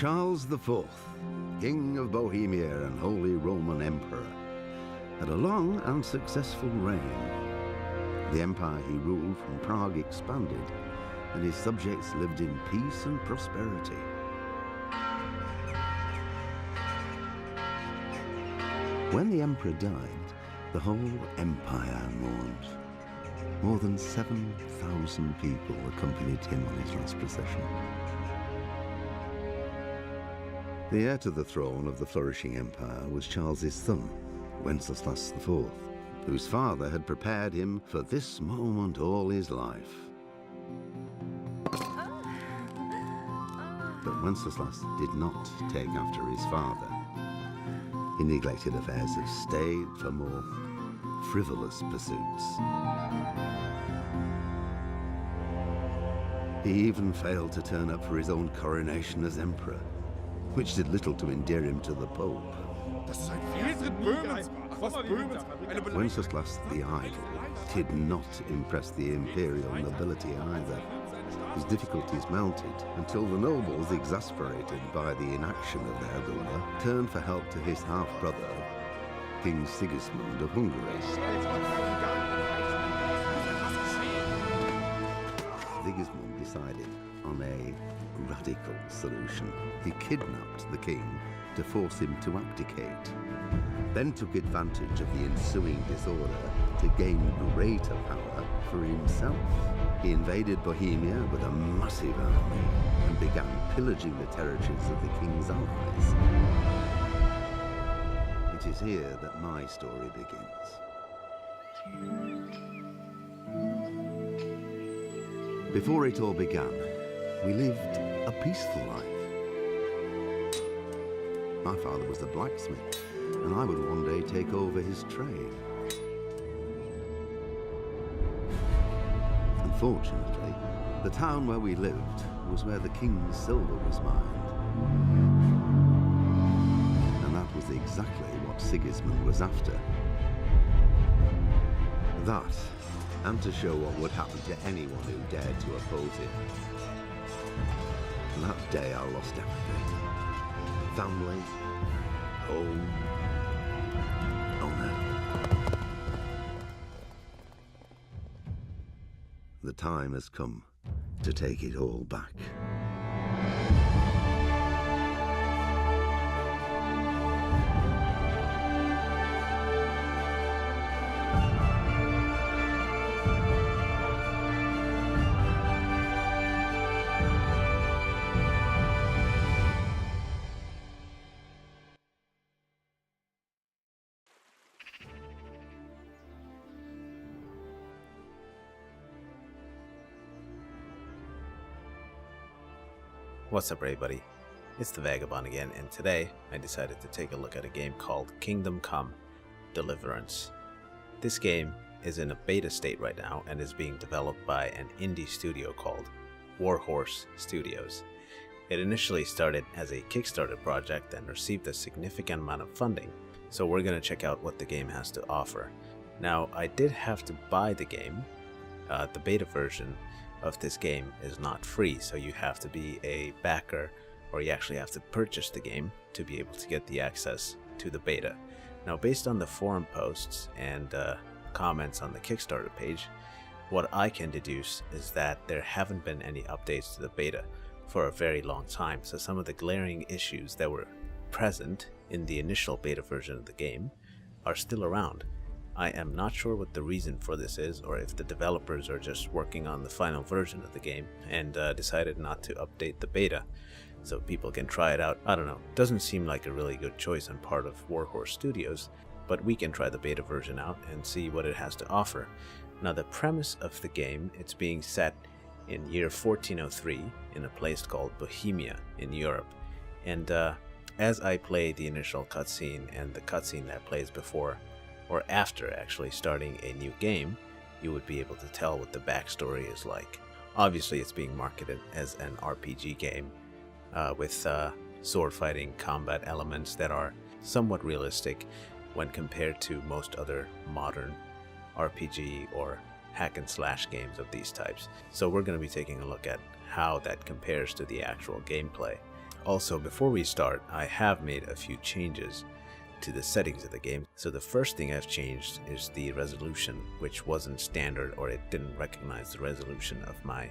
Charles IV, King of Bohemia and Holy Roman Emperor, had a long and successful reign. The empire he ruled from Prague expanded, and his subjects lived in peace and prosperity. When the emperor died, the whole empire mourned. More than 7,000 people accompanied him on his last procession. The heir to the throne of the flourishing empire was Charles's son, Wenceslas IV, whose father had prepared him for this moment all his life. But Wenceslas did not take after his father. He neglected affairs of state for more frivolous pursuits. He even failed to turn up for his own coronation as emperor, which did little to endear him to the Pope. Wenceslas the Idle did not impress the imperial nobility either. His difficulties mounted until the nobles, exasperated by the inaction of their ruler, turned for help to his half-brother, King Sigismund of Hungary. Sigismund decided on a radical solution. He kidnapped the king to force him to abdicate, then took advantage of the ensuing disorder to gain greater power for himself. He invaded Bohemia with a massive army and began pillaging the territories of the king's allies. It is here that my story begins. Before it all began, we lived a peaceful life. My father was a blacksmith, and I would one day take over his trade. Unfortunately, the town where we lived was where the king's silver was mined. And that was exactly what Sigismund was after. That, and to show what would happen to anyone who dared to oppose him. And that day I lost everything. Family, home, honor. The time has come to take it all back. What's up everybody, it's the Vagabond again, and today I decided to take a look at a game called Kingdom Come: Deliverance. This game is in a beta state right now and is being developed by an indie studio called Warhorse Studios. It initially started as a Kickstarter project and received a significant amount of funding, so we're going to check out what the game has to offer. Now, I did have to buy the game. The beta version of this game is not free, so you have to be a backer, or you actually have to purchase the game to be able to get the access to the beta. Now, based on the forum posts and comments on the Kickstarter page, what I can deduce is that there haven't been any updates to the beta for a very long time, so some of the glaring issues that were present in the initial beta version of the game are still around. I am not sure what the reason for this is, or if the developers are just working on the final version of the game and decided not to update the beta so people can try it out. I don't know. Doesn't seem like a really good choice on part of Warhorse Studios, but we can try the beta version out and see what it has to offer. Now, the premise of the game, it's being set in year 1403 in a place called Bohemia in Europe. And as I play the initial cutscene and the cutscene that plays before or after actually starting a new game, you would be able to tell what the backstory is like. Obviously, it's being marketed as an RPG game with sword fighting combat elements that are somewhat realistic when compared to most other modern RPG or hack and slash games of these types. So we're going to be taking a look at how that compares to the actual gameplay. Also, before we start, I have made a few changes to the settings of the game. So the first thing I've changed is the resolution, which wasn't standard, or it didn't recognize the resolution of my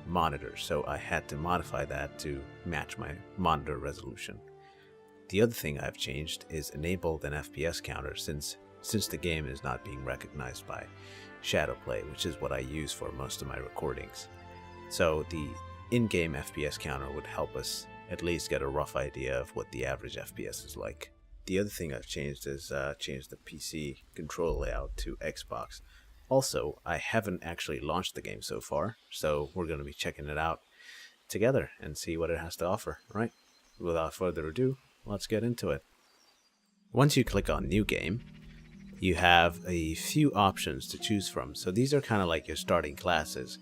monitor. So I had to modify that to match my monitor resolution. The other thing I've changed is enabled an FPS counter since the game is not being recognized by Shadowplay, which is what I use for most of my recordings. So the in-game FPS counter would help us at least get a rough idea of what the average FPS is like. The other thing I've changed is changed the PC control layout to Xbox. Also, I haven't actually launched the game so far, so we're going to be checking it out together and see what it has to offer, right? Without further ado, let's get into it. Once you click on New Game, you have a few options to choose from. So these are kind of like your starting classes.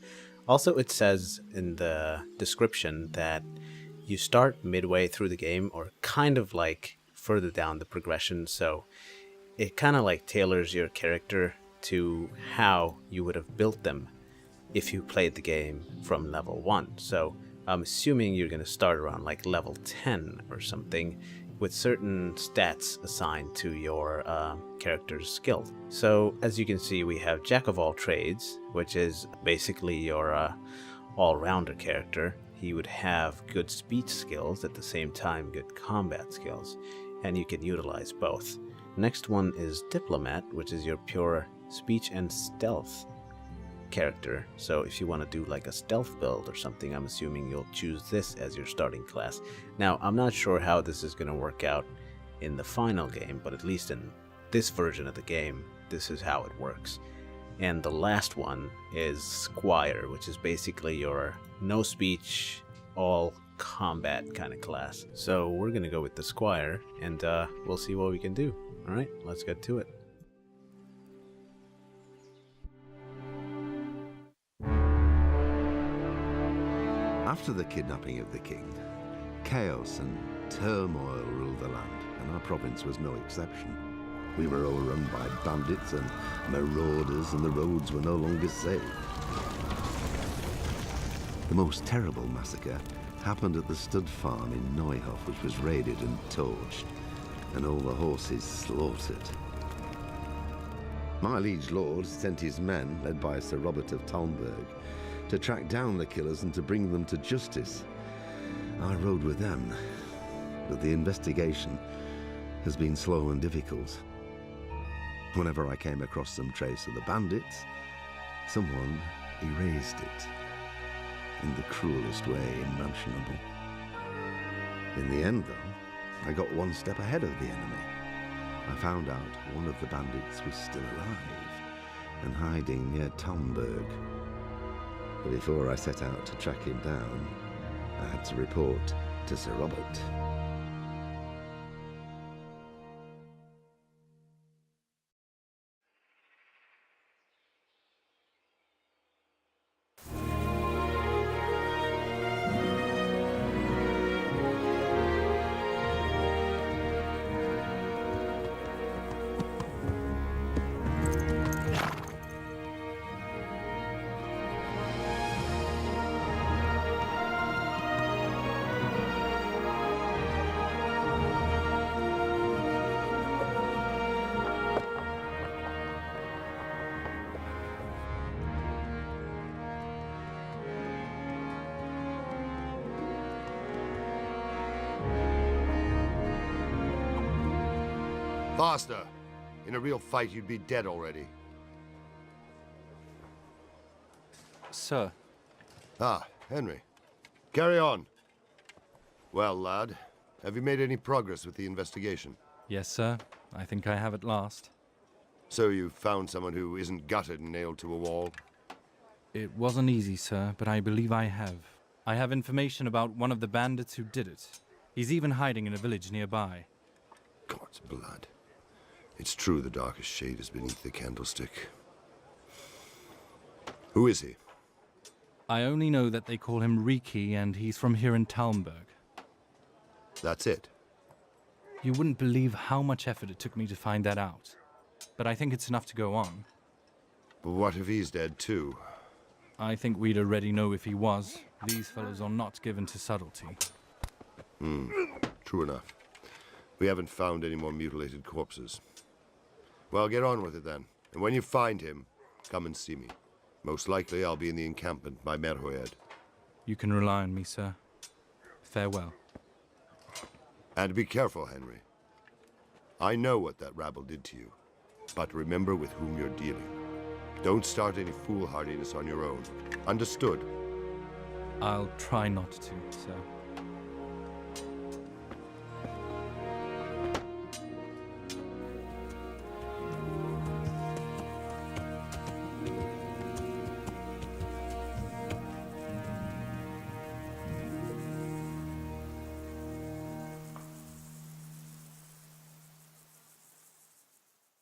Also, it says in the description that you start midway through the game, or kind of like further down the progression, so it kind of like tailors your character to how you would have built them if you played the game from level 1. So I'm assuming you're going to start around like level 10 or something, with certain stats assigned to your character's skill. So as you can see, we have Jack of all trades, which is basically your all-rounder character. He would have good speech skills, at the same time good combat skills, and you can utilize both. Next one is Diplomat, which is your pure speech and stealth character. So if you want to do like a stealth build or something, I'm assuming you'll choose this as your starting class. Now, I'm not sure how this is going to work out in the final game, but at least in this version of the game, this is how it works. And the last one is Squire, which is basically your no speech, all combat kind of class. So we're going to go with the Squire, and we'll see what we can do. Alright, let's get to it. After the kidnapping of the king, chaos and turmoil ruled the land, and our province was no exception. We were overrun by bandits and marauders, and the roads were no longer safe. The most terrible massacre happened at the stud farm in Neuhof, which was raided and torched, and all the horses slaughtered. My liege lord sent his men, led by Sir Robert of Talmberg, to track down the killers and to bring them to justice. I rode with them, but the investigation has been slow and difficult. Whenever I came across some trace of the bandits, someone erased it in the cruelest way imaginable. In the end, though, I got one step ahead of the enemy. I found out one of the bandits was still alive and hiding near Talmberg. But before I set out to track him down, I had to report to Sir Robert. Faster! In a real fight, you'd be dead already. Sir. Ah, Henry. Carry on. Well, lad, have you made any progress with the investigation? Yes, sir. I think I have at last. So you've found someone who isn't gutted and nailed to a wall? It wasn't easy, sir, but I believe I have. I have information about one of the bandits who did it. He's even hiding in a village nearby. God's blood. It's true the darkest shade is beneath the candlestick. Who is he? I only know that they call him Riki, and he's from here in Talmberg. That's it? You wouldn't believe how much effort it took me to find that out. But I think it's enough to go on. But what if he's dead too? I think we'd already know if he was. These fellows are not given to subtlety. True enough. We haven't found any more mutilated corpses. Well, get on with it then. And when you find him, come and see me. Most likely I'll be in the encampment by Merhoed. You can rely on me, sir. Farewell. And be careful, Henry. I know what that rabble did to you, but remember with whom you're dealing. Don't start any foolhardiness on your own. Understood? I'll try not to, sir.